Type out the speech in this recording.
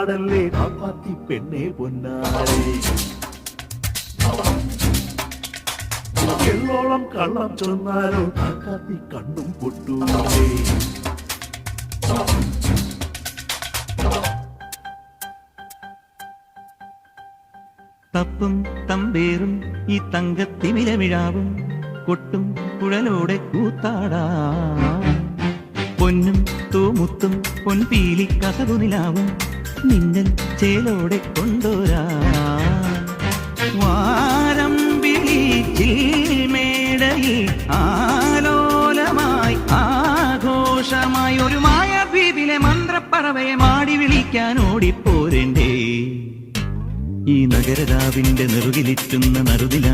പാടല്ലേ കാപ്പാത്തി പെണ്ണെ പൊന്നാരെ എള്ളോളം കള്ളം ചൊന്നാലോ കാക്കാത്തി കണ്ണും പൊട്ടൂലേ തപ്പും തമ്പേറും ഈ തങ്കത്തിമിരവിഴാവും കൊട്ടും കുഴലോടെ കൂത്താടാ പൊന്നും തൂമുത്തും പൊൻപീലി കസകുനിലാവും മിന്നൽ ചേലോടെ കൊണ്ടോരാ വാരം വിളിച്ചിൽ മേടയിൽ ആലോലമായി ആഘോഷമായി ഒരു മായാദ്വീപിലെ മന്ത്രപ്പറവയെ മാടി വിളിക്കാൻ ഓടിപ്പോരണ്ടേ ഈ നഗരരാവിന്റെ നെറുകിലിറ്റുന്ന നറുതില